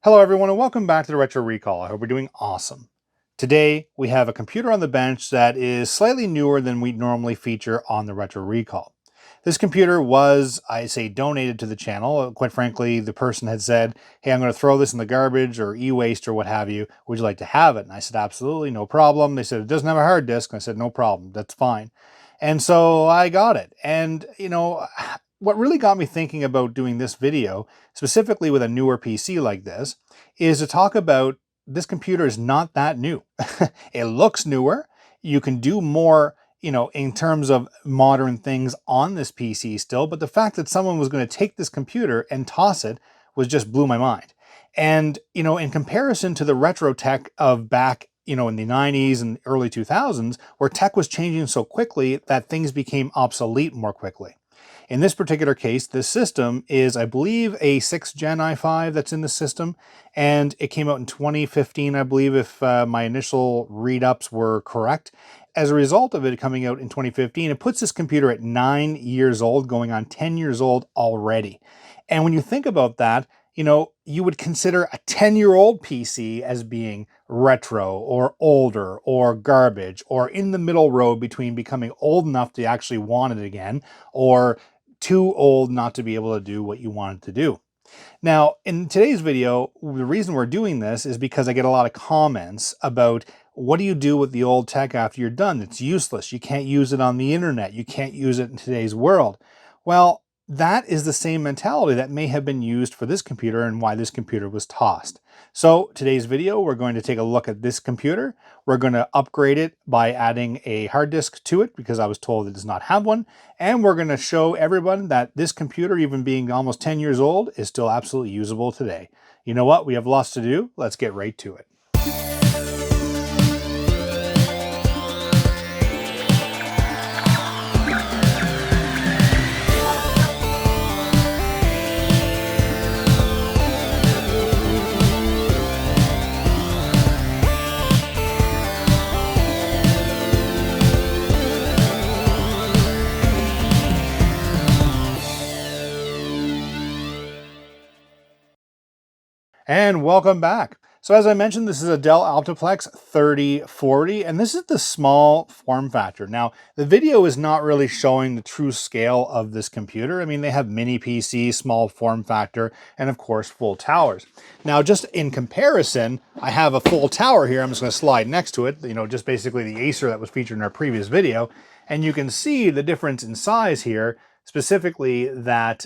Hello everyone and welcome back to the Retro Recall. I hope you're doing awesome. Today we have a computer on the bench that is slightly newer than we normally feature on the Retro Recall. This computer was, I say, donated to the channel. Quite frankly, the person had said, hey, I'm going to throw this in the garbage or e-waste or what have you. Would you like to have it? And I said, absolutely, no problem. They said, it doesn't have a hard disk. And I said, no problem, that's fine. And so I got it. And, what really got me thinking about doing this video, specifically with a newer PC like this, is to talk about this computer is not that new. It looks newer. You can do more, in terms of modern things on this PC still, but the fact that someone was going to take this computer and toss it was just blew my mind. And, in comparison to the retro tech of back, in the 90s and early 2000s, where tech was changing so quickly that things became obsolete more quickly. In this particular case, this system is, I believe, a 6th Gen i5 that's in the system, and it came out in 2015, I believe, if my initial read-ups were correct. As a result of it coming out in 2015, it puts this computer at 9 years old, going on 10 years old already. And when you think about that, you would consider a 10-year-old PC as being retro or older or garbage or in the middle road between becoming old enough to actually want it again or too old not to be able to do what you wanted to do. Now, in today's video, the reason we're doing this is because I get a lot of comments about what do you do with the old tech after you're done? It's useless. You can't use it on the internet. You can't use it in today's world. Well, that is the same mentality that may have been used for this computer and why this computer was tossed. So today's video, we're going to take a look at this computer. We're going to upgrade it by adding a hard disk to it because I was told it does not have one. And we're going to show everyone that this computer, even being almost 10 years old, is still absolutely usable today. You know what? We have lots to do. Let's get right to it. And welcome back. So as I mentioned, this is a Dell OptiPlex 3040, and this is the small form factor. Now, the video is not really showing the true scale of this computer. I mean, they have mini PC, small form factor, and of course, full towers. Now, just in comparison, I have a full tower here. I'm just going to slide next to it, just basically the Acer that was featured in our previous video. And you can see the difference in size here, specifically that,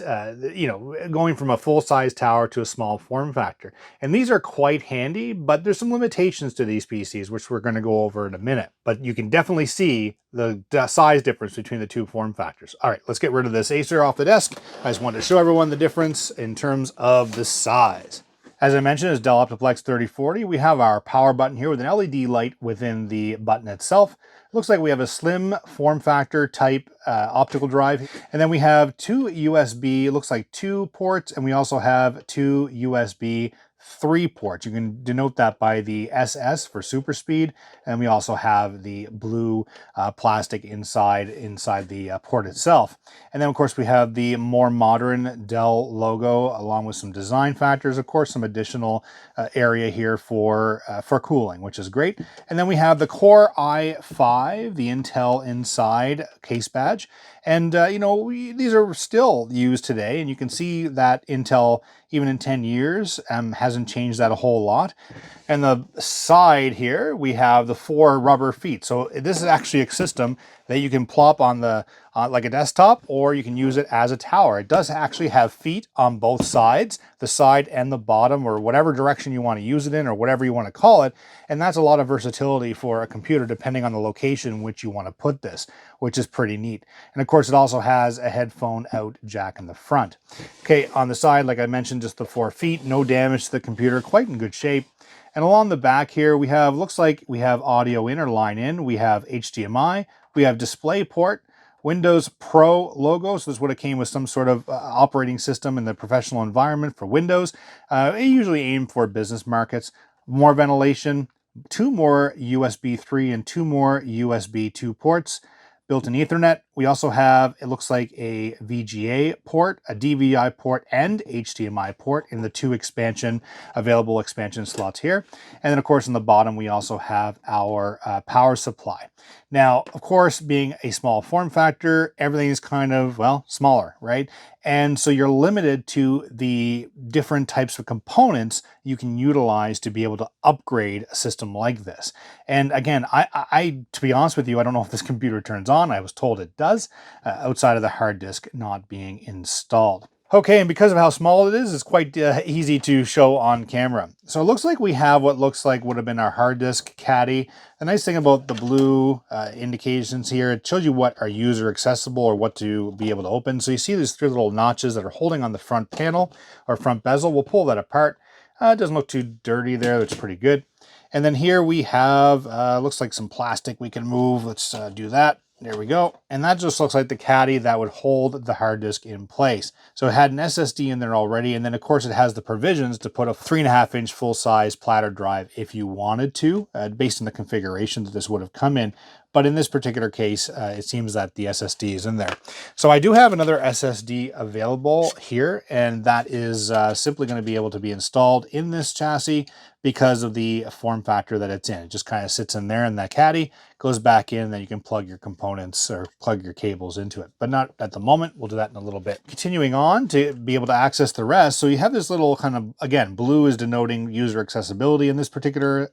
going from a full-size tower to a small form factor. And these are quite handy, but there's some limitations to these PCs, which we're going to go over in a minute. But you can definitely see the size difference between the two form factors. All right, let's get rid of this Acer off the desk. I just wanted to show everyone the difference in terms of the size. As I mentioned, it's Dell OptiPlex 3040. We have our power button here with an LED light within the button itself. It looks like we have a slim form factor type optical drive. And then we have two USB, it looks like 2 ports, and we also have 2 USB 3 ports. You can denote that by the SS for super speed. And we also have the blue plastic inside the port itself. And then of course we have the more modern Dell logo along with some design factors, of course, some additional area here for cooling, which is great. And then we have the Core i5, the Intel Inside case badge. And, these are still used today, and you can see that Intel, even in 10 years, hasn't changed that a whole lot. And the side here, we have the 4 rubber feet. So this is actually a system that you can plop on the like a desktop, or you can use it as a tower. It does actually have feet on both sides, the side and the bottom, or whatever direction you want to use it in, or whatever you want to call it. And that's a lot of versatility for a computer, depending on the location in which you want to put this, which is pretty neat. And of course, it also has a headphone out jack in the front. Okay, on the side, like I mentioned, just the 4 feet, no damage to the computer, quite in good shape. And along the back here, we have, looks like we have audio in or line in, we have HDMI, we have DisplayPort, Windows Pro logo, so this would have came with some sort of operating system in the professional environment for Windows. Usually aimed for business markets. More ventilation, 2 more USB 3 and 2 more USB 2 ports. built-in Ethernet. We also have, it looks like a VGA port, a DVI port, and HDMI port in the two available expansion slots here. And then of course, on the bottom, we also have our power supply. Now, of course, being a small form factor, everything is kind of, well, smaller, right? And so you're limited to the different types of components you can utilize to be able to upgrade a system like this. And again, to be honest with you, I don't know if this computer turns on. I was told it does, outside of the hard disk not being installed. Okay, and because of how small it is, it's quite easy to show on camera. So it looks like we have what looks like would have been our hard disk caddy. The nice thing about the blue indications here, it shows you what are user accessible or what to be able to open. So you see these three little notches that are holding on the front panel or front bezel. We'll pull that apart. It doesn't look too dirty there, which is pretty good. And then here we have, looks like some plastic we can move. Let's do that. There we go. And that just looks like the caddy that would hold the hard disk in place. So it had an SSD in there already. And then of course it has the provisions to put a 3.5-inch full-size platter drive if you wanted to, based on the configuration that this would have come in. But in this particular case, it seems that the SSD is in there. So I do have another SSD available here, and that is simply going to be able to be installed in this chassis because of the form factor that it's in. It just kind of sits in there in that caddy, goes back in, then you can plug your components or plug your cables into it. But not at the moment. We'll do that in a little bit. Continuing on to be able to access the rest. So you have this little kind of, again, blue is denoting user accessibility in this particular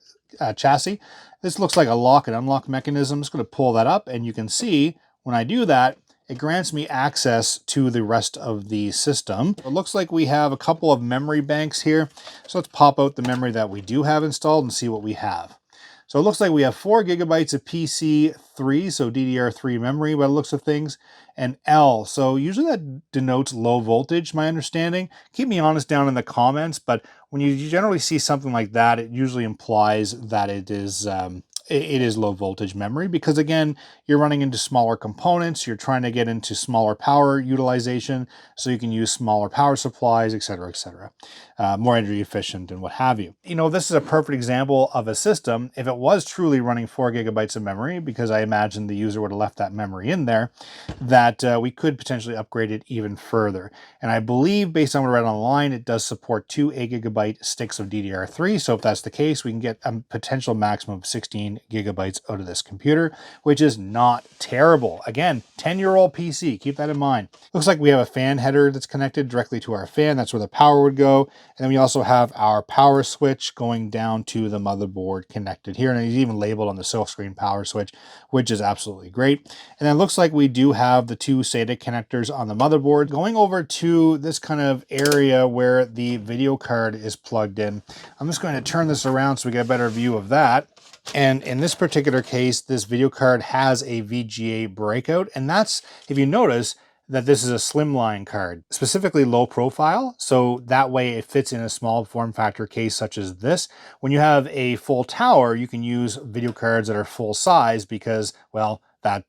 chassis. This looks like a lock and unlock mechanism. I'm just going to pull that up, and you can see when I do that, it grants me access to the rest of the system. It looks like we have a couple of memory banks here. So let's pop out the memory that we do have installed and see what we have. So it looks like we have 4 gigabytes of PC3, so DDR3 memory by the looks of things, and L. So usually that denotes low voltage, my understanding. Keep me honest down in the comments, but when you generally see something like that, it usually implies that it is low voltage memory, because again, you're running into smaller components, you're trying to get into smaller power utilization, so you can use smaller power supplies, etc., etc. More energy efficient and what have you. You know, this is a perfect example of a system, if it was truly running 4 gigabytes of memory, because I imagine the user would have left that memory in there, that we could potentially upgrade it even further. And I believe, based on what I read online, it does support 2 8GB sticks of DDR3, so if that's the case, we can get a potential maximum of 16 gigabytes out of this computer, which is not terrible. Again, 10-year-old PC, keep that in mind. Looks like we have a fan header that's connected directly to our fan. That's where the power would go. And then we also have our power switch going down to the motherboard connected here. And it's even labeled on the silk screen power switch, which is absolutely great. And then it looks like we do have the 2 SATA connectors on the motherboard. Going over to this kind of area where the video card is plugged in. I'm just going to turn this around so we get a better view of that. And in this particular case, this video card has a VGA breakout. And that's, if you notice, that this is a slimline card, specifically low profile. So that way it fits in a small form factor case such as this. When you have a full tower, you can use video cards that are full size because, well, that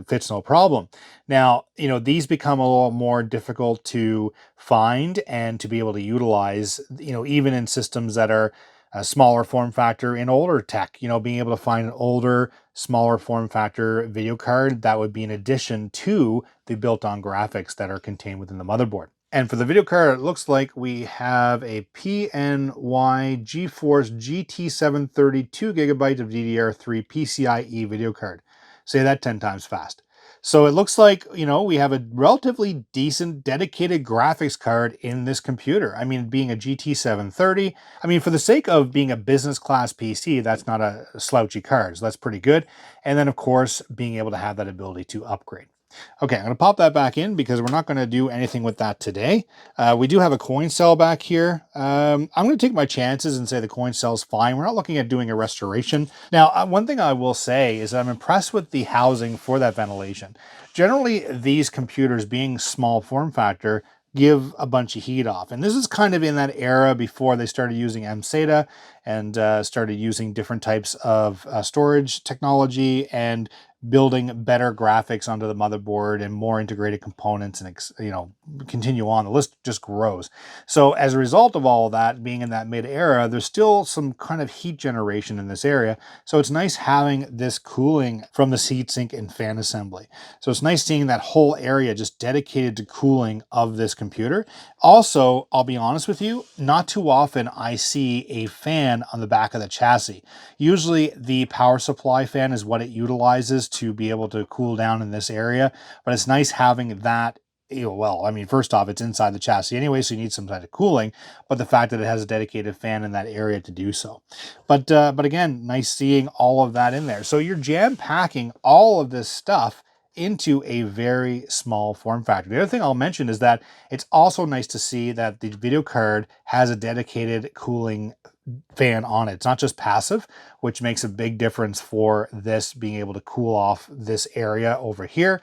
fits no problem. Now, you know, these become a little more difficult to find and to be able to utilize, you know, even in systems that are a smaller form factor in older tech. You know, being able to find an older, smaller form factor video card that would be in addition to the built-on graphics that are contained within the motherboard. And for the video card, it looks like we have a PNY GeForce GT730 2 gigabyte of DDR3 PCIe video card. Say that 10 times fast. So it looks like, you know, we have a relatively decent dedicated graphics card in this computer. I mean, being a GT730, I mean, for the sake of being a business class PC, that's not a slouchy card. So that's pretty good. And then of course, being able to have that ability to upgrade. Okay, I'm going to pop that back in because we're not going to do anything with that today. We do have a coin cell back here. I'm going to take my chances and say the coin cell is fine. We're not looking at doing a restoration. Now, one thing I will say is I'm impressed with the housing for that ventilation. Generally, these computers being small form factor give a bunch of heat off. And this is kind of in that era before they started using mSATA and started using different types of storage technology and building better graphics onto the motherboard and more integrated components, and continue on. The list just grows. So as a result of all of that, being in that mid era, there's still some kind of heat generation in this area. So it's nice having this cooling from the heatsink and fan assembly. So it's nice seeing that whole area just dedicated to cooling of this computer. Also, I'll be honest with you, not too often I see a fan on the back of the chassis. Usually the power supply fan is what it utilizes to be able to cool down in this area, but it's nice having that. Well, I mean, first off, it's inside the chassis anyway, so you need some kind of cooling, but the fact that it has a dedicated fan in that area to do so. But again, nice seeing all of that in there. So you're jam packing all of this stuff into a very small form factor. The other thing I'll mention is that it's also nice to see that the video card has a dedicated cooling fan on it. It's not just passive, which makes a big difference for this being able to cool off this area over here,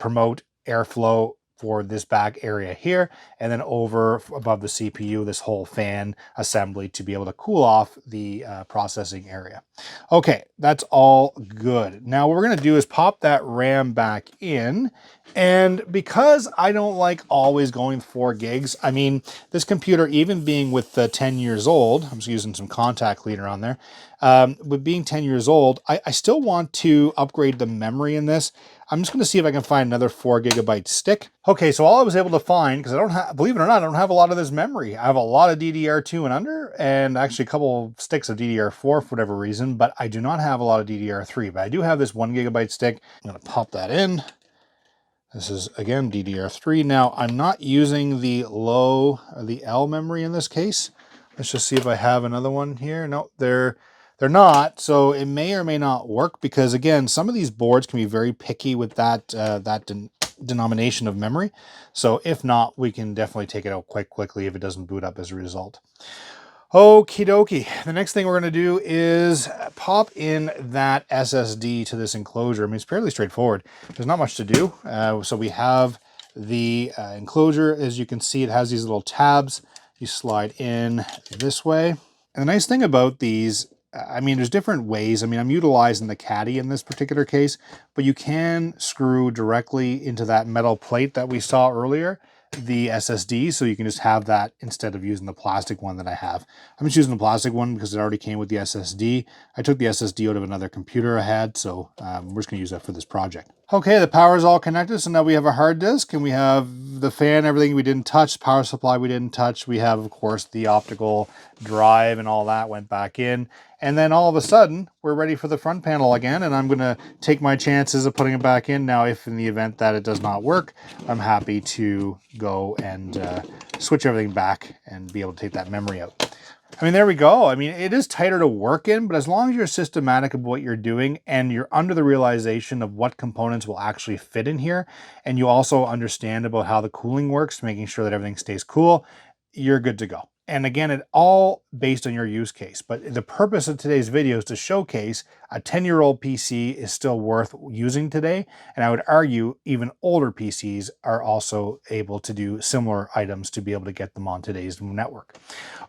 promote airflow for this back area here, and then over above the CPU, this whole fan assembly to be able to cool off the processing area. Okay, that's all good. Now what we're gonna do is pop that RAM back in, and because I don't like always going 4 gigs, I mean, this computer, even being with 10 years old, I'm just using some contact cleaner on there, with being 10 years old, I still want to upgrade the memory in this. I'm just going to see if I can find another 4 gigabyte stick. Okay, so all I was able to find, because I don't have, believe it or not, I don't have a lot of this memory. I have a lot of DDR2 and under, and actually a couple of sticks of DDR4 for whatever reason, but I do not have a lot of DDR3, but I do have this 1 gigabyte stick. I'm going to pop that in. This is, again, DDR3. Now, I'm not using the the L memory in this case. Let's just see if I have another one here. No, they're not. So it may or may not work because, again, some of these boards can be very picky with that denomination of memory. So if not, we can definitely take it out quite quickly if it doesn't boot up as a result. Okie dokie. The next thing we're going to do is pop in that SSD to this enclosure. I mean, it's fairly straightforward. There's not much to do. So we have the enclosure. As you can see, it has these little tabs. You slide in this way. And the nice thing about these, I mean, there's different ways. I mean, I'm utilizing the caddy in this particular case, but you can screw directly into that metal plate that we saw earlier, the SSD, so you can just have that instead of using the plastic one that I have. I'm just using the plastic one because it already came with the SSD. I took the SSD out of another computer I had, so we're just going to use that for this project. Okay, the power is all connected, so now we have a hard disk, and we have the fan, everything we didn't touch, power supply we didn't touch. We have, of course, the optical drive and all that went back in. And then all of a sudden, we're ready for the front panel again, and I'm going to take my chances of putting it back in. Now, if in the event that it does not work, I'm happy to go and switch everything back and be able to take that memory out. I mean, there we go. I mean, it is tighter to work in, but as long as you're systematic about what you're doing and you're under the realization of what components will actually fit in here, and you also understand about how the cooling works, making sure that everything stays cool, you're good to go. And again, it all based on your use case. But the purpose of today's video is to showcase a 10-year-old PC is still worth using today. And I would argue even older PCs are also able to do similar items to be able to get them on today's network.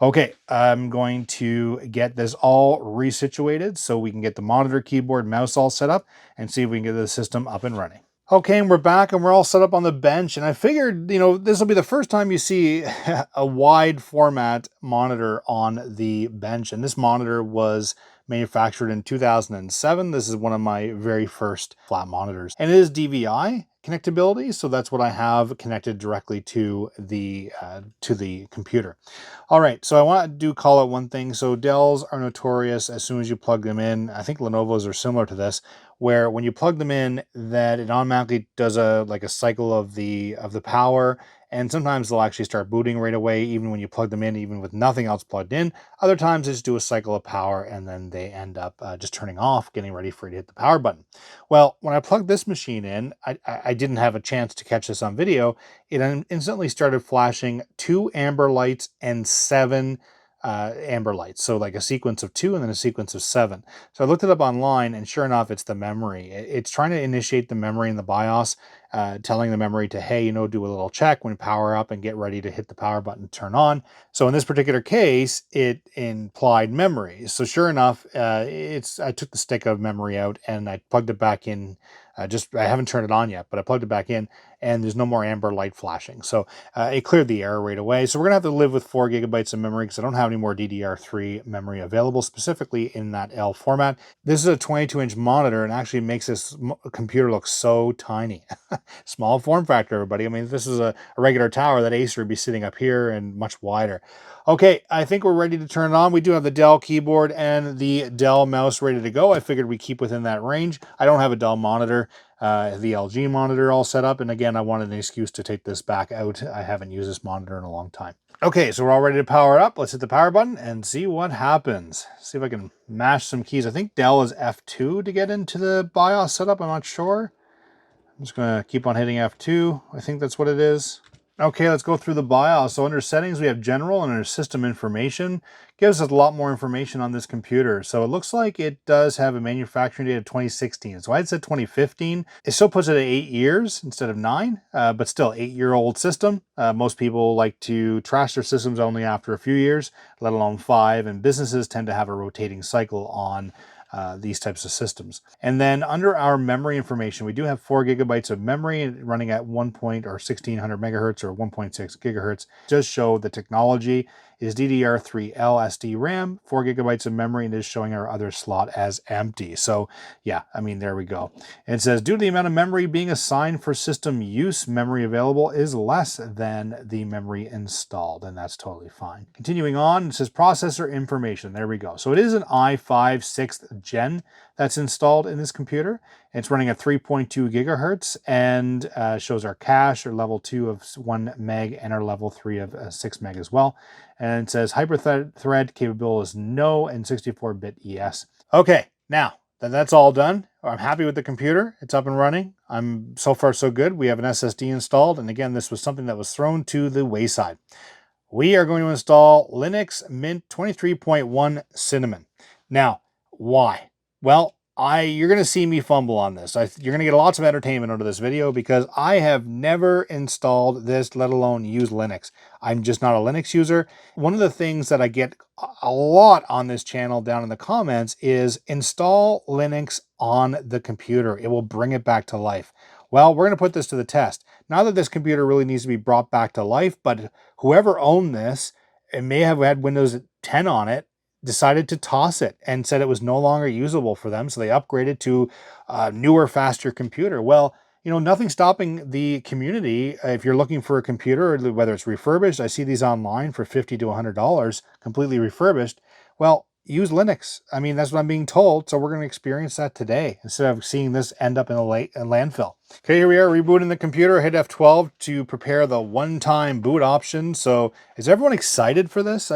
Okay, I'm going to get this all resituated so we can get the monitor, keyboard, mouse all set up and see if we can get the system up and running. Okay, and we're back and we're all set up on the bench, and I figured, you know, this will be the first time you see a wide format monitor on the bench, and this monitor was manufactured in 2007. This is one of my very first flat monitors, and it is DVI connectability, so that's what I have connected directly to the computer. All right, so I want to call out one thing. So Dells are notorious as soon as you plug them in. I think Lenovo's are similar to this, where when you plug them in, that it automatically does a cycle of the power, and sometimes they'll actually start booting right away, even when you plug them in, even with nothing else plugged in. Other times they just do a cycle of power, and then they end up just turning off, getting ready for you to hit the power button. Well, when I plugged this machine in, I didn't have a chance to catch this on video. It instantly started flashing 2 amber lights and 7 amber lights. So like a sequence of 2 and then a sequence of 7. So I looked it up online, and sure enough, it's the memory. It's trying to initiate the memory in the BIOS, telling the memory to, hey, do a little check when you power up and get ready to hit the power button to turn on. So in this particular case, it implied memory. So sure enough, I took the stick of memory out and I plugged it back in. I haven't turned it on yet, but I plugged it back in, and there's no more amber light flashing. So it cleared the error right away. So we're gonna have to live with 4 gigabytes of memory because I don't have any more DDR3 memory available, specifically in that L format. This is a 22-inch monitor and actually makes this computer look so tiny. Small form factor, everybody. I mean, if this is a regular tower, that Acer would be sitting up here and much wider. Okay, I think we're ready to turn it on. We do have the Dell keyboard and the Dell mouse ready to go. I figured we keep within that range. I don't have a Dell monitor, the LG monitor all set up. And again, I wanted an excuse to take this back out. I haven't used this monitor in a long time. Okay, so we're all ready to power up. Let's hit the power button and see what happens. See if I can mash some keys. I think Dell is F2 to get into the BIOS setup. I'm not sure. I'm just going to keep on hitting F2. I think that's what it is. Okay, let's go through the BIOS. So under settings, we have general, and under system information, gives us a lot more information on this computer. So it looks like it does have a manufacturing date of 2016. So I had said 2015. It still puts it at 8 years instead of 9, but still 8-year-old system. Most people like to trash their systems only after a few years, let alone 5. And businesses tend to have a rotating cycle on these types of systems. And then under our memory information, we do have 4 gigabytes of memory running at 1600 megahertz or 1.6 gigahertz. It does show the technology is DDR3L SD RAM, 4 gigabytes of memory, and is showing our other slot as empty. So yeah, I mean, there we go. And it says, due to the amount of memory being assigned for system use, memory available is less than the memory installed, and that's totally fine. Continuing on, it says processor information. There we go. So it is an i5 6th gen that's installed in this computer. It's running at 3.2 gigahertz and shows our cache, or level 2 of 1 meg, and our level 3 of 6 meg as well. And it says hyper-thread capable is no, and 64-bit ES. Okay, now that that's all done, I'm happy with the computer. It's up and running. I'm so far so good. We have an SSD installed, and again, this was something that was thrown to the wayside. We are going to install Linux Mint 23.1 Cinnamon. Now, why? Well, you're going to see me fumble on this. You're going to get lots of entertainment out of this video because I have never installed this, let alone use Linux. I'm just not a Linux user. One of the things that I get a lot on this channel down in the comments is install Linux on the computer. It will bring it back to life. Well, we're going to put this to the test. Not that this computer really needs to be brought back to life, but whoever owned this, it may have had Windows 10 on it, decided to toss it and said it was no longer usable for them. So they upgraded to a newer, faster computer. Well, nothing's stopping the community. If you're looking for a computer, whether it's refurbished, I see these online for $50 to $100, completely refurbished. Well, use Linux. I mean, that's what I'm being told. So we're going to experience that today instead of seeing this end up in a landfill. Okay, here we are rebooting the computer. Hit F12 to prepare the one-time boot option. So is everyone excited for this?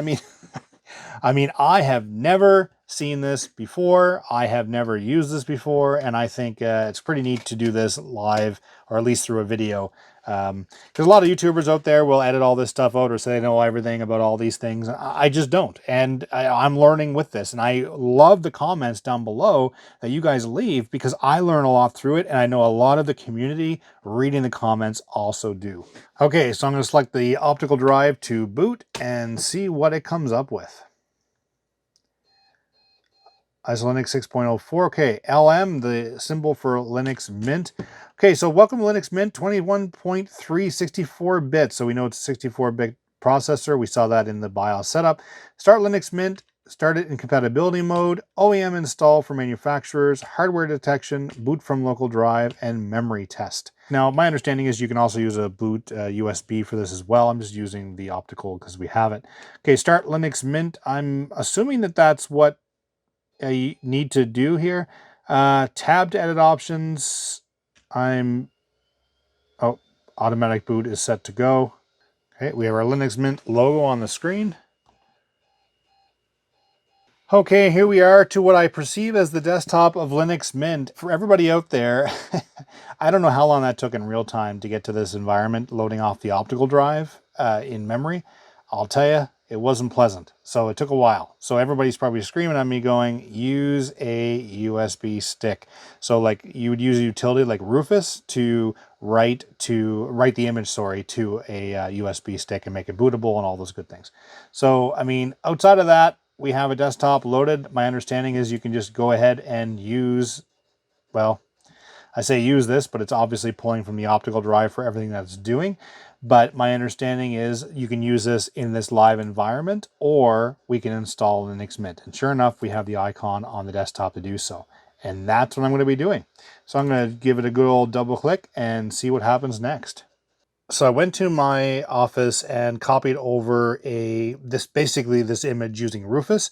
I have never seen this before. I have never used this before, and I think it's pretty neat to do this live, or at least through a video. Because a lot of YouTubers out there will edit all this stuff out or say they know everything about all these things. I just don't, and I'm learning with this, and I love the comments down below that you guys leave because I learn a lot through it, and I know a lot of the community reading the comments also do. Okay, so I'm going to select the optical drive to boot and see what it comes up with. ISO Linux 6.04. Okay, LM, the symbol for Linux Mint. Okay, so welcome to Linux Mint 21.3 64-bit. So we know it's a 64-bit processor. We saw that in the BIOS setup. Start Linux Mint. Start it in compatibility mode. OEM install for manufacturers. Hardware detection. Boot from local drive. And memory test. Now, my understanding is you can also use a boot USB for this as well. I'm just using the optical because we have it. Okay, start Linux Mint. I'm assuming that that's what you need to do here. Tab to edit options. Automatic boot is set to go. Okay, we have our Linux Mint logo on the screen. Okay, here we are to what I perceive as the desktop of Linux Mint. For everybody out there, I don't know how long that took in real time to get to this environment, loading off the optical drive in memory. I'll tell you, it wasn't pleasant. So it took a while. So everybody's probably screaming at me going, use a USB stick. So like you would use a utility like Rufus to write the image, sorry, to a USB stick and make it bootable and all those good things. So, I mean, outside of that, we have a desktop loaded. My understanding is you can just go ahead and use, well, I say use this, but it's obviously pulling from the optical drive for everything that it's doing. But my understanding is you can use this in this live environment, or we can install Linux Mint. And sure enough, we have the icon on the desktop to do so. And that's what I'm going to be doing. So I'm going to give it a good old double click and see what happens next. So I went to my office and copied over basically this image using Rufus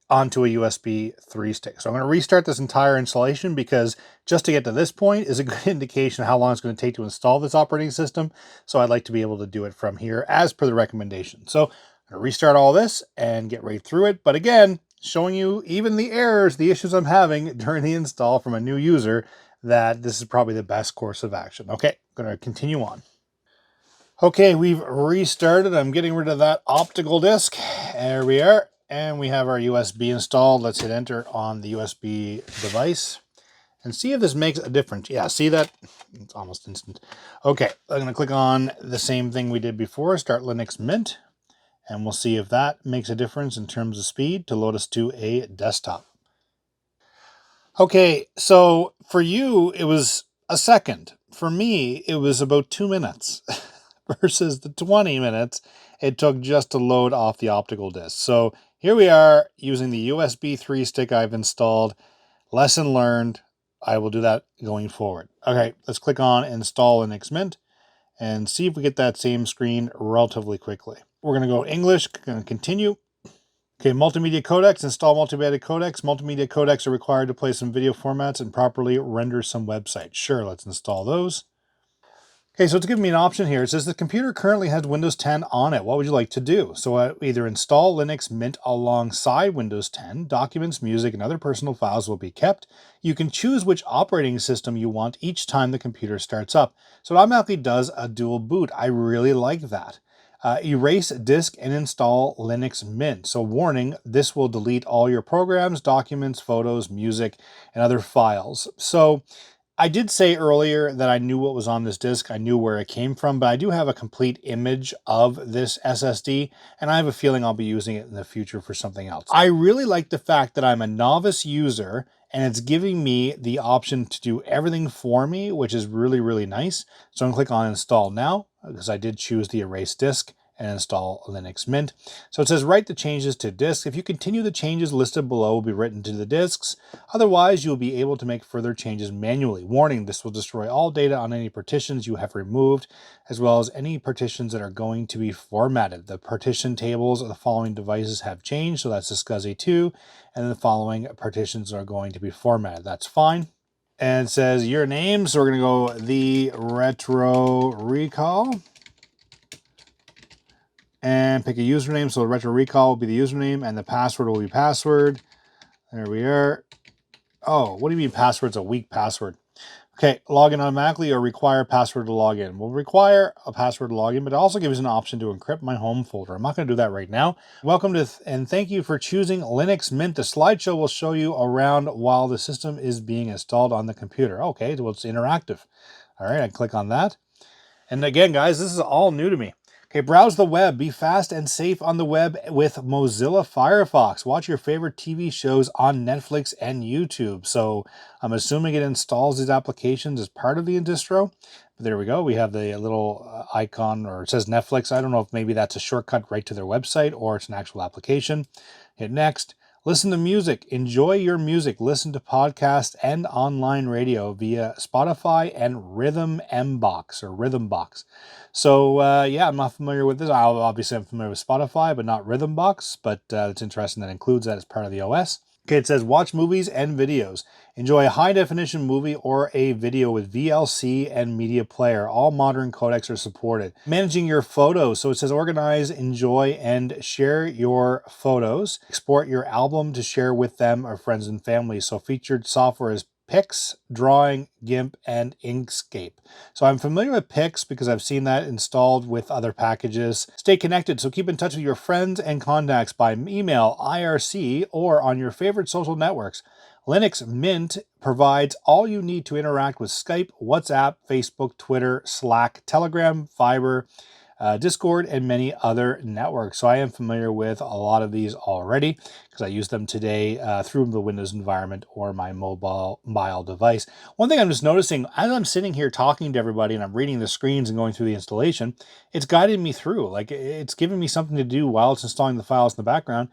onto a USB 3 stick. So I'm going to restart this entire installation because just to get to this point is a good indication of how long it's going to take to install this operating system. So I'd like to be able to do it from here as per the recommendation. So I'm going to restart all this and get right through it. But again, showing you even the errors, the issues I'm having during the install from a new user, that this is probably the best course of action. Okay, I'm going to continue on. Okay, we've restarted. I'm getting rid of that optical disc. There we are. And we have our USB installed. Let's hit enter on the USB device and see if this makes a difference. Yeah, see that? It's almost instant. Okay, I'm going to click on the same thing we did before, start Linux Mint, and we'll see if that makes a difference in terms of speed to load us to a desktop. Okay, so for you, it was a second. For me, it was about 2 minutes. Versus the 20 minutes it took just to load off the optical disc. So here we are using the USB 3 stick I've installed. Lesson learned. I will do that going forward. Okay, let's click on Install Linux Mint and see if we get that same screen relatively quickly. We're going to go English, going to continue. Okay, multimedia codecs, install multimedia codecs. Multimedia codecs are required to play some video formats and properly render some websites. Sure, let's install those. Okay, so it's giving me an option here. It says the computer currently has Windows 10 on it. What would you like to do? So either install Linux Mint alongside Windows 10. Documents, music, and other personal files will be kept. You can choose which operating system you want each time the computer starts up. So it automatically does a dual boot. I really like that. Erase disk and install Linux Mint. So warning, this will delete all your programs, documents, photos, music, and other files. So I did say earlier that I knew what was on this disk. I knew where it came from, but I do have a complete image of this SSD, and I have a feeling I'll be using it in the future for something else. I really like the fact that I'm a novice user, and it's giving me the option to do everything for me, which is really, really nice. So I'm going to click on Install Now, because I did choose the erase disk, and install Linux Mint. So it says write the changes to disk. If you continue, the changes listed below will be written to the disks. Otherwise, you'll be able to make further changes manually. Warning, this will destroy all data on any partitions you have removed, as well as any partitions that are going to be formatted. The partition tables of the following devices have changed, so that's the SCSI2, and the following partitions are going to be formatted. That's fine. And it says your name, so we're going to go the Retro Recall. And pick a username. So the Retro Recall will be the username and the password will be password. There we are. Oh, what do you mean password's a weak password? Okay, log in automatically or require password to log in. We'll require a password to log in, but it also gives an option to encrypt my home folder. I'm not going to do that right now. Welcome to and thank you for choosing Linux Mint. The slideshow will show you around while the system is being installed on the computer. Okay, well, it's interactive. All right, I click on that. And again, guys, this is all new to me. Okay, browse the web. Be fast and safe on the web with Mozilla Firefox. Watch your favorite TV shows on Netflix and YouTube. So I'm assuming it installs these applications as part of the distro. But there we go. We have the little icon, or it says Netflix. I don't know if maybe that's a shortcut right to their website or it's an actual application. Hit next. Listen to music. Enjoy your music. Listen to podcasts and online radio via Spotify and Rhythmbox. So yeah, I'm not familiar with this. Obviously, I'm familiar with Spotify, but not Rhythmbox. But it's interesting that includes that as part of the OS. Okay, it says watch movies and videos. Enjoy a high-definition movie or a video with VLC and media player. All modern codecs are supported. Managing your photos. So it says organize, enjoy, and share your photos. Export your album to share with them or friends and family. So featured software is Pix, Drawing, GIMP, and Inkscape. So I'm familiar with Pix because I've seen that installed with other packages. Stay connected, so keep in touch with your friends and contacts by email, IRC, or on your favorite social networks. Linux Mint provides all you need to interact with Skype, WhatsApp, Facebook, Twitter, Slack, Telegram, Viber, Discord, and many other networks. So I am familiar with a lot of these already because I use them today through the Windows environment or my mobile device. One thing I'm just noticing as I'm sitting here talking to everybody and I'm reading the screens and going through the installation, it's guiding me through. Like it's giving me something to do while it's installing the files in the background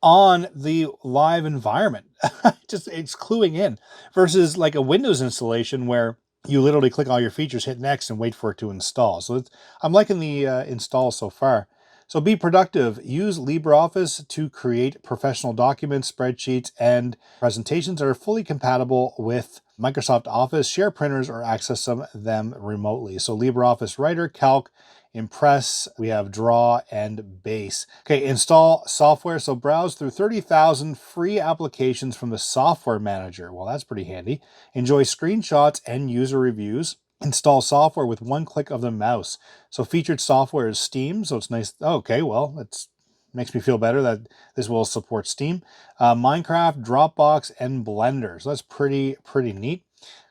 on the live environment. It's cluing in versus like a Windows installation where you literally click all your features, hit next, and wait for it to install. So I'm liking the install so far. So be productive. Use LibreOffice to create professional documents, spreadsheets, and presentations that are fully compatible with Microsoft Office, share printers, or access them remotely. So LibreOffice Writer, Calc, Impress, we have Draw, and Base. Okay, install software. So browse through 30,000 free applications from the software manager. Well, that's pretty handy. Enjoy screenshots and user reviews. Install software with one click of the mouse. So featured software is Steam, so it's nice. Okay, well, it makes me feel better that this will support Steam. Minecraft, Dropbox, and Blender. So that's pretty neat.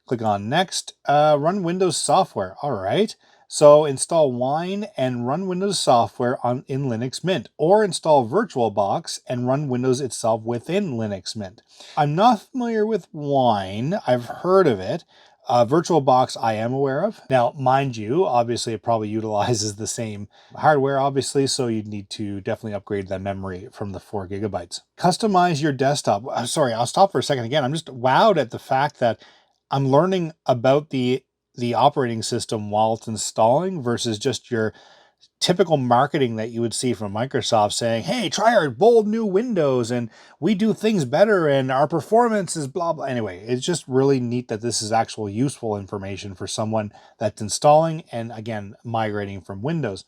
Click on Next. Run Windows software. All right. So install Wine and run Windows software in Linux Mint, or install VirtualBox and run Windows itself within Linux Mint. I'm not familiar with Wine. I've heard of it. VirtualBox I am aware of. Now, mind you, obviously it probably utilizes the same hardware, obviously, so you'd need to definitely upgrade that memory from the 4 gigabytes. Customize your desktop. Sorry, I'll stop for a second again. I'm just wowed at the fact that I'm learning about the operating system while it's installing versus just your typical marketing that you would see from Microsoft saying, hey, try our bold new Windows and we do things better and our performance is blah, blah. Anyway, it's just really neat that this is actual useful information for someone that's installing and, again, migrating from Windows.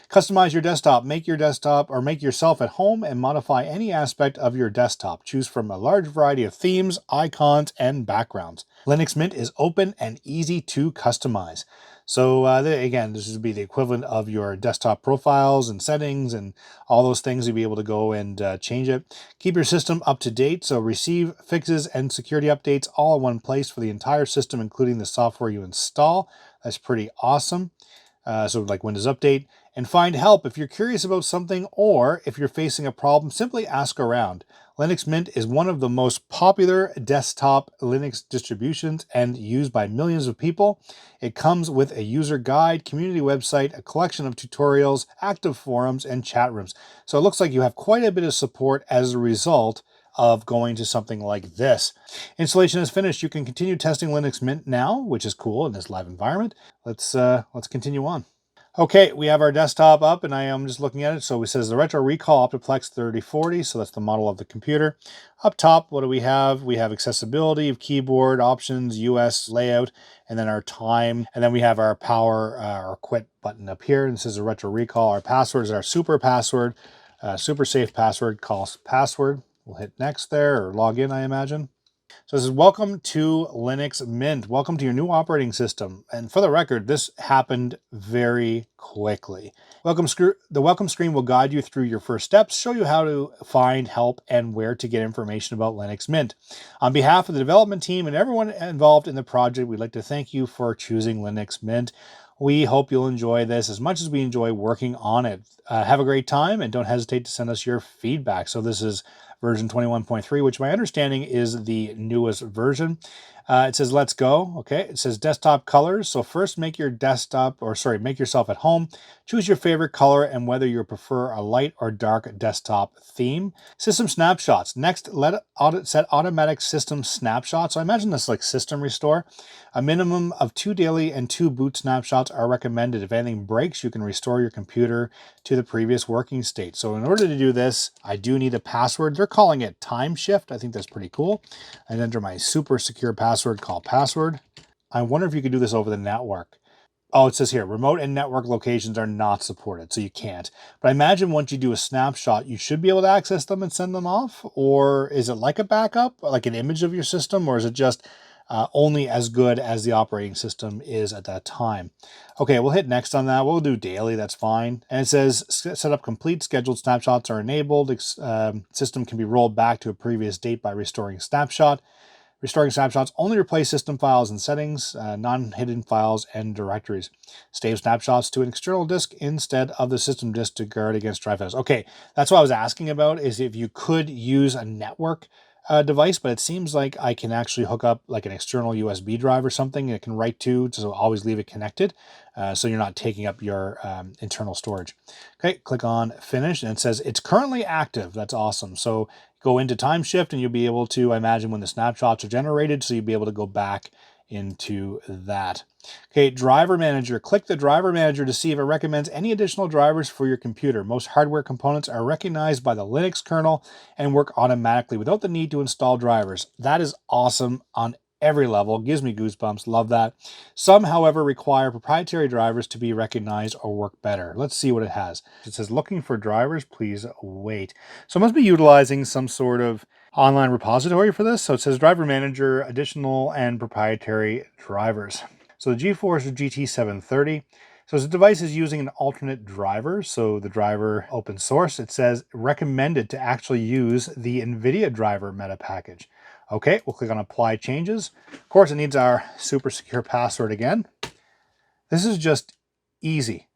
Customize your desktop. Make yourself at home and modify any aspect of your desktop. Choose from a large variety of themes, icons, and backgrounds. Linux Mint is open and easy to customize. So again, this would be the equivalent of your desktop profiles and settings and all those things. You'll be able to go and change it. Keep your system up to date. So receive fixes and security updates all in one place for the entire system, including the software you install. That's pretty awesome. So like Windows Update. And find help if you're curious about something or if you're facing a problem, simply ask around. Linux Mint is one of the most popular desktop Linux distributions and used by millions of people. It comes with a user guide, community website, a collection of tutorials, active forums, and chat rooms. So it looks like you have quite a bit of support as a result of going to something like this. Installation is finished. You can continue testing Linux Mint now, which is cool in this live environment. Let's continue on. Okay, we have our desktop up and I am just looking at it. So it says the Retro Recall OptiPlex 3040. So that's the model of the computer. Up top, what do we have? We have accessibility, keyboard options, US layout, and then our time. And then we have our power or quit button up here. And this is a Retro Recall. Our password is our super password, super safe password, calls password. We'll hit next there or log in, I imagine. So this is welcome to Linux Mint. Welcome to your new operating system. And for the record, this happened very quickly. The welcome screen will guide you through your first steps, show you how to find help and where to get information about Linux Mint. On behalf of the development team and everyone involved in the project, we'd like to thank you for choosing Linux Mint. We hope you'll enjoy this as much as we enjoy working on it. Have a great time and don't hesitate to send us your feedback. So this is version 21.3, which my understanding is the newest version. It says, let's go. Okay. It says desktop colors. So first make yourself at home. Choose your favorite color and whether you prefer a light or dark desktop theme. System snapshots. Next, set automatic system snapshots. So I imagine this like system restore. A minimum of 2 daily and 2 boot snapshots are recommended. If anything breaks, you can restore your computer to the previous working state. So in order to do this, I do need a password. They're calling it time shift. I think that's pretty cool. I enter my super secure password called password. I wonder if you could do this over the network. Oh, it says here, remote and network locations are not supported, so you can't. But I imagine once you do a snapshot, you should be able to access them and send them off? Or is it like a backup, like an image of your system? Or is it just only as good as the operating system is at that time. Okay, we'll hit next on that. We'll do daily, that's fine. And it says set up complete, scheduled snapshots are enabled. System can be rolled back to a previous date by restoring snapshot. Restoring snapshots only replace system files and settings, non-hidden files and directories. Save snapshots to an external disk instead of the system disk to guard against drive failures. Okay, that's what I was asking about, is if you could use a network device, but it seems like I can actually hook up like an external USB drive or something it can write to, so always leave it connected, so you're not taking up your internal storage. Okay, click on finish, and it says it's currently active. That's awesome. So go into time shift and you'll be able to, I imagine, when the snapshots are generated, so you'll be able to go back into that. Okay, driver manager. Click the driver manager to see if it recommends any additional drivers for your computer. Most hardware components are recognized by the Linux kernel and work automatically without the need to install drivers. That is awesome on every level. Gives me goosebumps. Love that. Some, however, require proprietary drivers to be recognized or work better. Let's see what it has. It says looking for drivers, please wait. So it must be utilizing some sort of online repository for this. So it says driver manager, additional and proprietary drivers. So the GeForce GT 730. So the device is using an alternate driver. So the driver open source, it says recommended to actually use the NVIDIA driver meta package. Okay, we'll click on apply changes. Of course, it needs our super secure password again. This is just easy.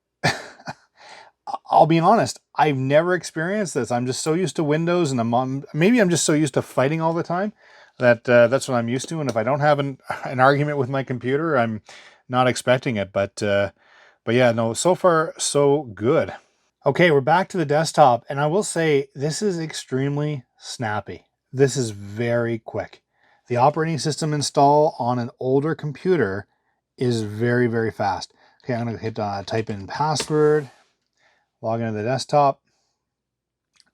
I'll be honest, I've never experienced this. I'm just so used to Windows, and maybe I'm just so used to fighting all the time that that's what I'm used to. And if I don't have an argument with my computer, I'm not expecting it. But yeah, no, so far so good. Okay, we're back to the desktop, and I will say this is extremely snappy. This is very quick. The operating system install on an older computer is very, very fast. Okay, I'm going to hit type in password, log into the desktop.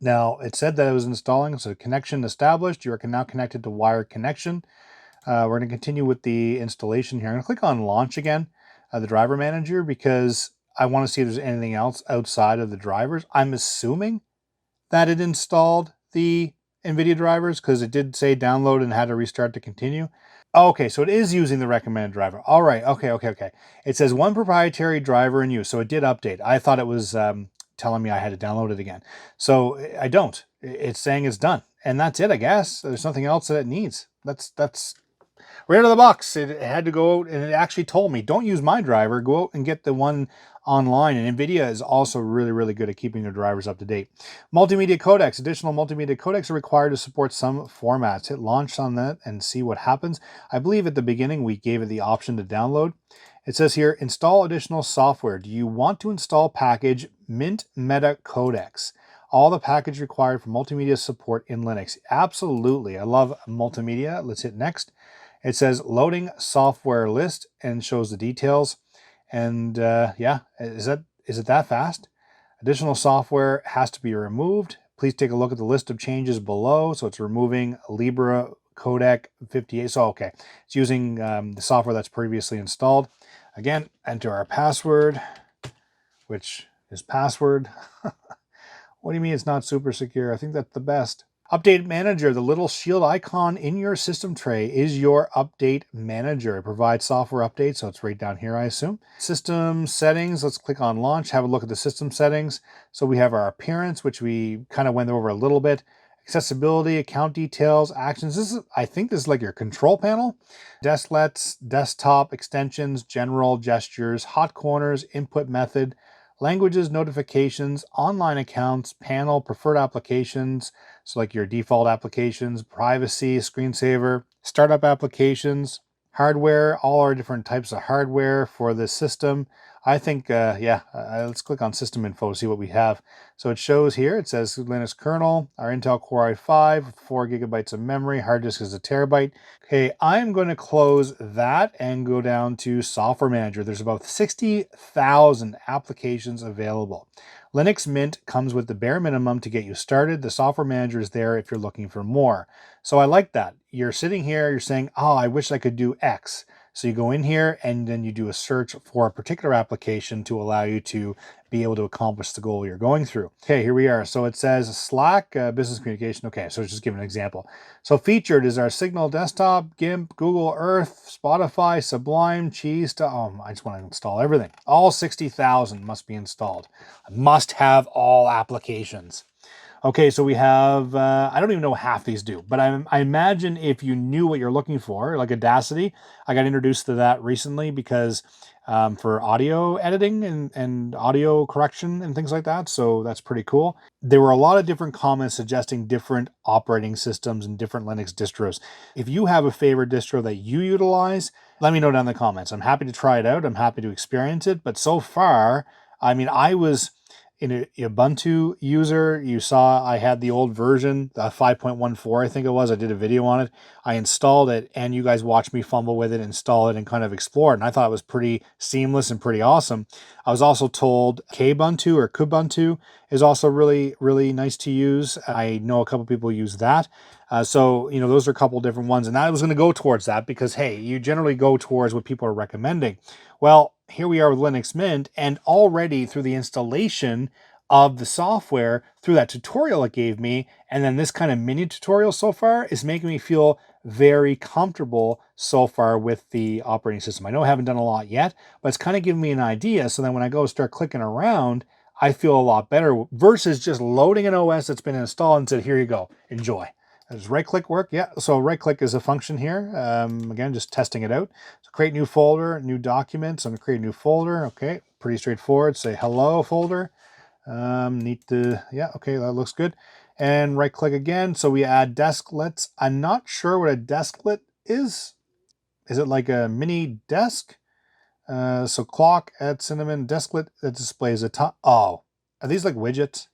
Now, it said that it was installing, so connection established. You are now connected to wired connection. We're going to continue with the installation here. I'm going to click on launch again, the driver manager, because I want to see if there's anything else outside of the drivers. I'm assuming that it installed the NVIDIA drivers because it did say download and had to restart to continue. Okay, so it is using the recommended driver. All right, okay. It says one proprietary driver in use, so it did update. I thought it was telling me I had to download it again. So I don't. It's saying it's done. And that's it, I guess. There's nothing else that it needs. That's right out of the box. It had to go out, and it actually told me, don't use my driver. Go out and get the one online. And NVIDIA is also really, really good at keeping their drivers up to date. Multimedia codecs. Additional multimedia codecs are required to support some formats. Hit launch on that and see what happens. I believe at the beginning we gave it the option to download. It says here, install additional software. Do you want to install package Mint Meta Codecs? All the package required for multimedia support in Linux. Absolutely. I love multimedia. Let's hit next. It says loading software list and shows the details. And yeah, is it that fast? Additional software has to be removed. Please take a look at the list of changes below. So it's removing Libra Codec 58. So okay, it's using the software that's previously installed. Again, enter our password, which is password. What do you mean it's not super secure? I think that's the best. Update Manager, the little shield icon in your system tray is your Update Manager. It provides software updates, so it's right down here, I assume. System settings, let's click on launch, have a look at the system settings. So we have our appearance, which we kind of went over a little bit. Accessibility, account details, actions. I think this is like your control panel. Desklets, desktop extensions, general gestures, hot corners, input method, languages, notifications, online accounts, panel, preferred applications, so like your default applications, privacy, screensaver, startup applications, hardware, all our different types of hardware for the system. I think, let's click on system info to see what we have. So it shows here, it says Linux kernel, our Intel Core i5, 4 gigabytes of memory, hard disk is 1 terabyte. Okay, I'm going to close that and go down to Software Manager. There's about 60,000 applications available. Linux Mint comes with the bare minimum to get you started. The Software Manager is there if you're looking for more. So I like that. You're sitting here, you're saying, oh, I wish I could do X. So you go in here and then you do a search for a particular application to allow you to be able to accomplish the goal you're going through. Okay, here we are. So it says Slack, business communication. Okay, so just give an example. So featured is our Signal desktop, GIMP, Google Earth, Spotify, Sublime, Cheese. I just want to install everything. All 60,000 must be installed. I must have all applications. Okay, so we have, I don't even know what half these do, but I imagine if you knew what you're looking for, like Audacity, I got introduced to that recently because for audio editing and audio correction and things like that, so that's pretty cool. There were a lot of different comments suggesting different operating systems and different Linux distros. If you have a favorite distro that you utilize, let me know down in the comments. I'm happy to try it out. I'm happy to experience it, but so far, I mean, I was in a Ubuntu user. You saw I had the old version, the 5.14, I think it was. I did a video on it. I installed it, and you guys watched me fumble with it, install it, and kind of explore it. And I thought it was pretty seamless and pretty awesome. I was also told Kubuntu or Kubuntu is also really, really nice to use. I know a couple people use that. So, you know, those are a couple different ones. And I was going to go towards that because, hey, you generally go towards what people are recommending. Well, here we are with Linux Mint, and already through the installation of the software, through that tutorial it gave me, and then this kind of mini tutorial so far is making me feel very comfortable so far with the operating system. I know I haven't done a lot yet, but it's kind of giving me an idea. So then when I go start clicking around, I feel a lot better versus just loading an OS that's been installed and said, here you go, enjoy. Does right click work? Yeah, so right click is a function here. Again, just testing it out. So create new folder, new document. So I'm gonna create a new folder. Okay, pretty straightforward. Say hello folder. Yeah, okay, that looks good. And right click again. So we add desklets. I'm not sure what a desklet is. Is it like a mini desk? So clock at cinnamon desklet that displays a top. Oh, are these like widgets?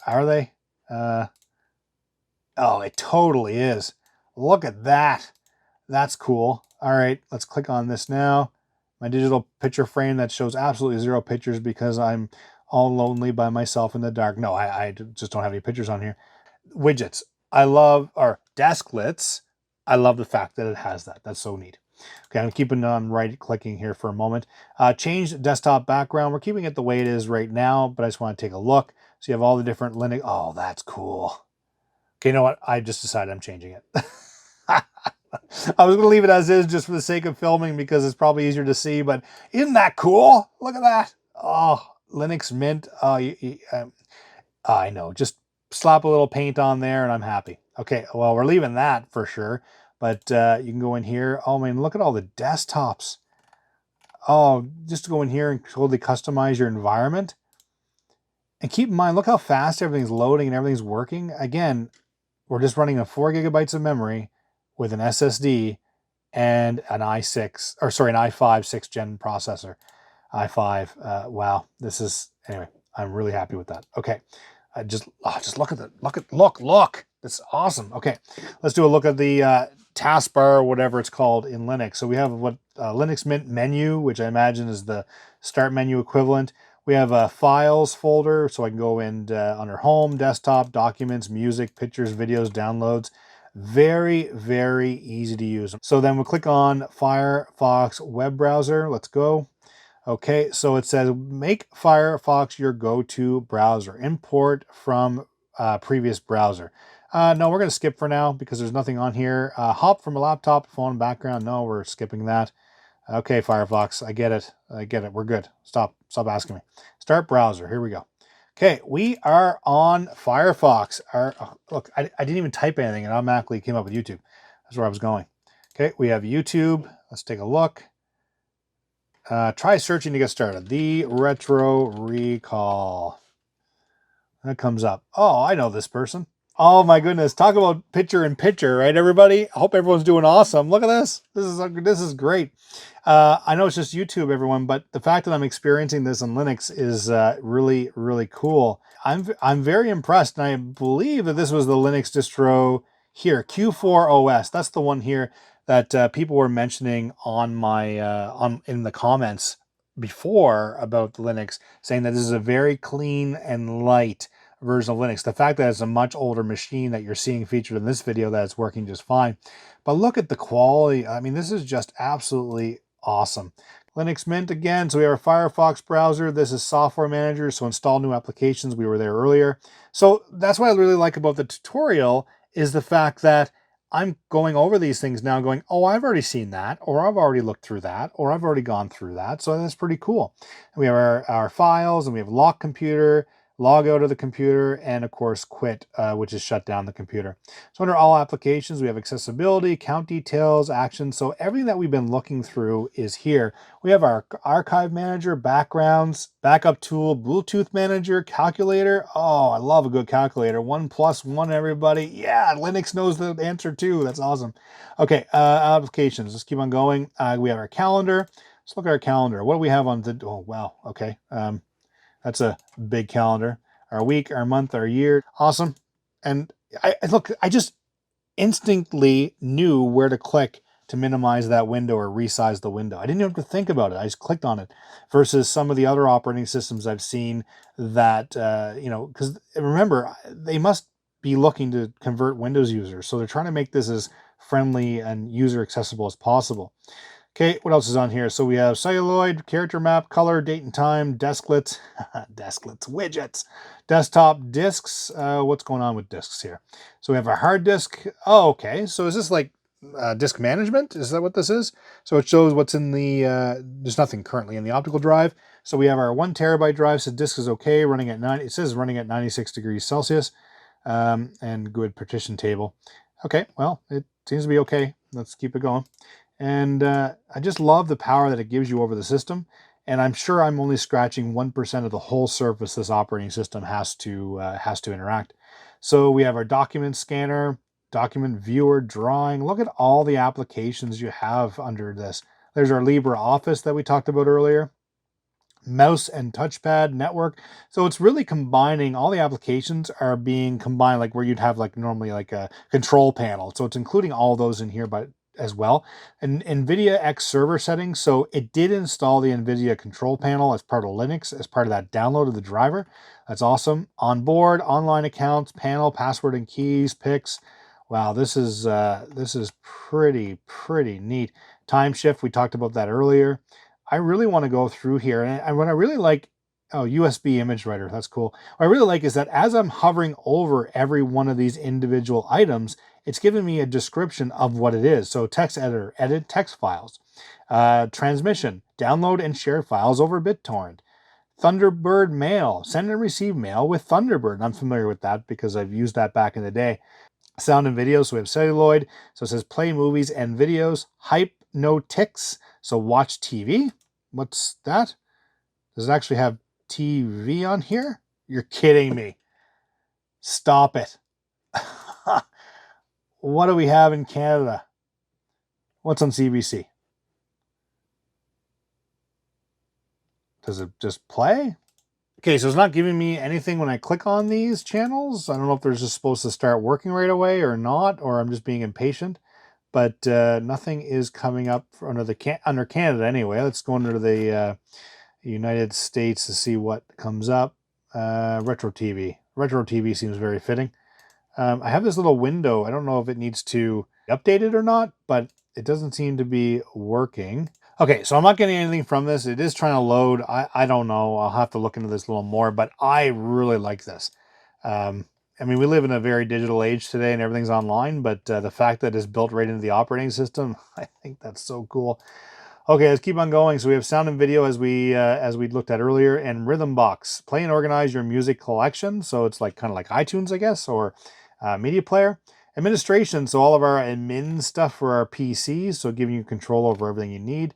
Are they? Oh, it totally is. Look at that. That's cool. All right, let's click on this now. My digital picture frame that shows absolutely zero pictures because I'm all lonely by myself in the dark. No, I just don't have any pictures on here. Widgets. I love, or desklets. I love the fact that it has that. That's so neat. Okay, I'm keeping on right clicking here for a moment. Change desktop background. We're keeping it the way it is right now, but I just want to take a look. So you have all the different Linux. Oh, that's cool. Okay, you know what? I just decided I'm changing it. I was going to leave it as is just for the sake of filming because it's probably easier to see, but isn't that cool? Look at that. Oh, Linux Mint. I know. Just slap a little paint on there and I'm happy. Okay, well, we're leaving that for sure, but you can go in here. Oh, man, look at all the desktops. Oh, just to go in here and totally customize your environment. And keep in mind, look how fast everything's loading and everything's working. Again, we're just running a 4 gigabytes of memory with an SSD and an i6, or sorry, an i5 6th gen processor. i5, wow, this is, anyway, I'm really happy with that. Okay, just look at the, look, that's awesome. Okay, let's do a look at the taskbar or whatever it's called in Linux. So we have what Linux Mint menu, which I imagine is the start menu equivalent. We have a files folder, so I can go in under home, desktop, documents, music, pictures, videos, downloads. Very, very easy to use. So then we'll click on Firefox web browser. Let's go. Okay, so it says make Firefox your go-to browser. Import from previous browser. No, we're going to skip for now because there's nothing on here. Hop from a laptop, phone, background. No, we're skipping that. Okay, Firefox, I get it. I get it. We're good. Stop asking me. Start browser. Here we go. Okay, we are on Firefox. Look, I didn't even type anything. It automatically came up with YouTube. That's where I was going. Okay, we have YouTube. Let's take a look. Try searching to get started. The Retro Recall. That comes up. Oh, I know this person. Oh my goodness. Talk about picture in picture, right, everybody? I hope everyone's doing awesome. Look at this. This is great. I know it's just YouTube, everyone, but the fact that I'm experiencing this on Linux is really, really cool. I'm very impressed, and I believe that this was the Linux distro here, Q4 OS. That's the one here that people were mentioning on my in the comments before about Linux, saying that this is a very clean and light version of Linux. The fact that it's a much older machine that you're seeing featured in this video, that it's working just fine. But look at the quality. I mean, this is just absolutely awesome. Linux Mint again. So we have our Firefox browser. This is software manager. So install new applications. We were there earlier. So that's what I really like about the tutorial, is the fact that I'm going over these things now going, oh, I've already seen that, or I've already looked through that, or I've already gone through that. So that's pretty cool. And we have our files, and we have lock computer, log out of the computer, and of course quit, which is shut down the computer. So under all applications, we have accessibility, account details, actions. So everything that we've been looking through is here. We have our archive manager, backgrounds, backup tool, Bluetooth manager, calculator. Oh, I love a good calculator. 1+1, everybody. Yeah, Linux knows the answer too. That's awesome. Okay, applications. Let's keep on going. We have our calendar. Let's look at our calendar. What do we have on the, oh, wow. Okay. That's a big calendar. Our week, our month, our year. Awesome. And I just instantly knew where to click to minimize that window or resize the window. I didn't even have to think about it. I just clicked on it, versus some of the other operating systems I've seen that, because remember, they must be looking to convert Windows users. So they're trying to make this as friendly and user accessible as possible. Okay, what else is on here? So we have celluloid, character map, color, date and time, desklets, desklets, widgets, desktop, disks. What's going on with disks here? So we have our hard disk. Oh, okay. So is this like disk management? Is that what this is? So it shows what's in the, there's nothing currently in the optical drive. So we have our 1 terabyte drive. So disk is okay, running at it says running at 96 degrees Celsius, and good partition table. Okay, well, it seems to be okay. Let's keep it going. And I just love the power that it gives you over the system. And I'm sure I'm only scratching 1% of the whole surface this operating system has to interact. So we have our document scanner, document viewer, drawing. Look at all the applications you have under this. There's our LibreOffice that we talked about earlier. Mouse and touchpad network. So it's really combining, all the applications are being combined, like where you'd have like normally like a control panel. So it's including all those in here, but as well. And NVIDIA X server settings. So it did install the NVIDIA control panel as part of Linux, as part of that download of the driver. That's awesome. On board, online accounts, panel, password and keys, pics. Wow, this is pretty neat. Time shift, we talked about that earlier. I really want to go through here, and what I really like, oh, USB image writer, that's cool. What I really like is that as I'm hovering over every one of these individual items, it's giving me a description of what it is. So text editor, edit text files. Transmission, download and share files over BitTorrent. Thunderbird mail, send and receive mail with Thunderbird. I'm familiar with that because I've used that back in the day. Sound and video, so we have celluloid. So it says play movies and videos. Hype, no ticks. So watch TV. What's that? Does it actually have TV on here? You're kidding me. Stop it. What do we have in Canada? What's on CBC? Does it just play? Okay, so it's not giving me anything when I click on these channels. I don't know if they're just supposed to start working right away or not, or I'm just being impatient. But nothing is coming up under Canada anyway. Let's go under the United States to see what comes up. Retro TV. Retro TV seems very fitting. I have this little window. I don't know if it needs to be updated or not, but it doesn't seem to be working. Okay, so I'm not getting anything from this. It is trying to load. I don't know. I'll have to look into this a little more, but I really like this. I mean, we live in a very digital age today and everything's online, but the fact that it's built right into the operating system, I think that's so cool. Okay, let's keep on going. So we have sound and video as we looked at earlier, and Rhythm Box. Play and organize your music collection. So it's like kind of like iTunes, I guess, or media player. Administration, so all of our admin stuff for our PCs, so giving you control over everything you need.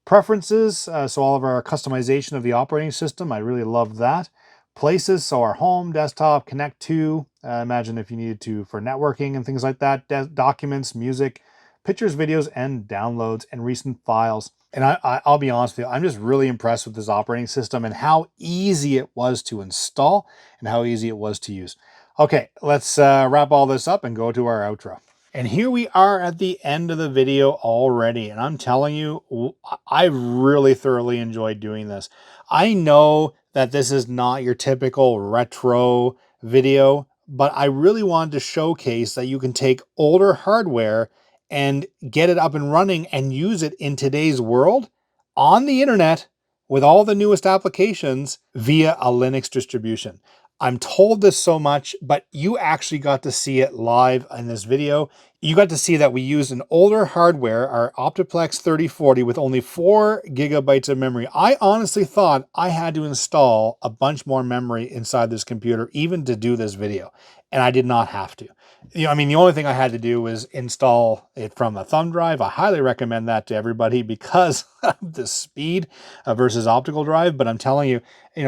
Preferences, so all of our customization of the operating system. I really love that. Places, so our home, desktop, connect to, imagine if you needed to for networking and things like that. Documents, music, pictures, videos, and downloads, and recent files. And I'll be honest with you, I'm just really impressed with this operating system and how easy it was to install and how easy it was to use. Okay, let's wrap all this up and go to our outro. And here we are at the end of the video already. And I'm telling you, I really thoroughly enjoyed doing this. I know that this is not your typical retro video, but I really wanted to showcase that you can take older hardware and get it up and running and use it in today's world on the internet with all the newest applications via a Linux distribution. I'm told this so much, but you actually got to see it live in this video. You got to see that we used an older hardware, our OptiPlex 3040, with only 4 gigabytes of memory. I honestly thought I had to install a bunch more memory inside this computer even to do this video, and I did not have to. I mean, the only thing I had to do was install it from a thumb drive. I highly recommend that to everybody because of the speed versus optical drive. But I'm telling you,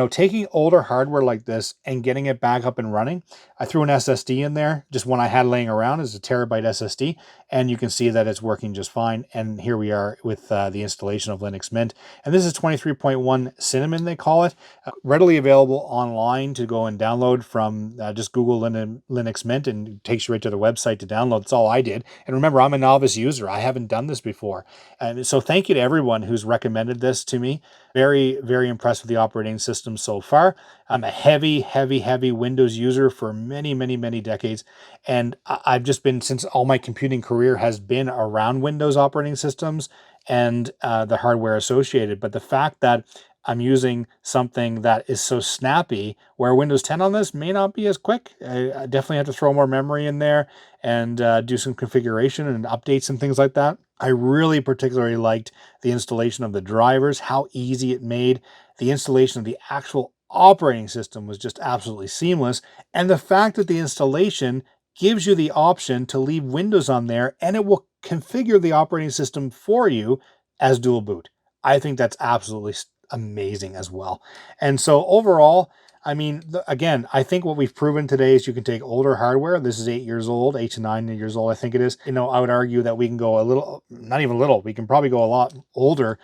taking older hardware like this and getting it back up and running, I threw an SSD in there, just one I had laying around is a terabyte SSD, and you can see that it's working just fine. And here we are with the installation of Linux Mint. And this is 23.1 Cinnamon, they call it. Readily available online to go and download from just Google Linux Mint, and it takes you right to the website to download. That's all I did. And remember, I'm a novice user. I haven't done this before. And so thank you to everyone who's recommended this to me. Very, very impressed with the operating system so far. I'm a heavy Windows user for many, many, many decades. And I've just been, since all my computing career has been around Windows operating systems and the hardware associated. But the fact that I'm using something that is so snappy, where Windows 10 on this may not be as quick. I definitely have to throw more memory in there and do some configuration and updates and things like that. I really particularly liked the installation of the drivers, how easy it made. The installation of the actual operating system was just absolutely seamless. And the fact that the installation gives you the option to leave Windows on there and it will configure the operating system for you as dual boot. I think that's absolutely amazing as well. And so overall, I mean, again, I think what we've proven today is you can take older hardware. This is 8 years old, 8 to 9 years old, I think it is. I would argue that we can go a little, not even a little, we can probably go a lot older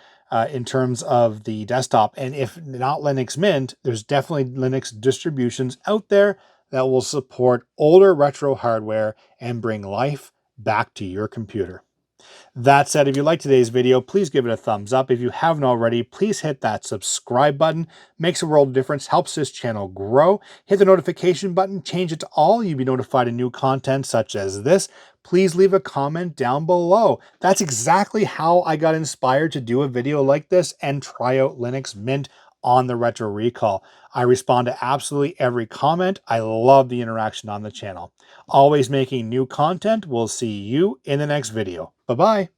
in terms of the desktop. And if not Linux Mint, there's definitely Linux distributions out there that will support older retro hardware and bring life back to your computer. That said, if you liked today's video, please give it a thumbs up. If you haven't already, please hit that subscribe button. Makes a world of difference, helps this channel grow. Hit the notification button, change it to all. You'll be notified of new content such as this. Please leave a comment down below. That's exactly how I got inspired to do a video like this and try out Linux Mint on the Retro Recall. I respond to absolutely every comment. I love the interaction on the channel. Always making new content. We'll see you in the next video. Bye-bye.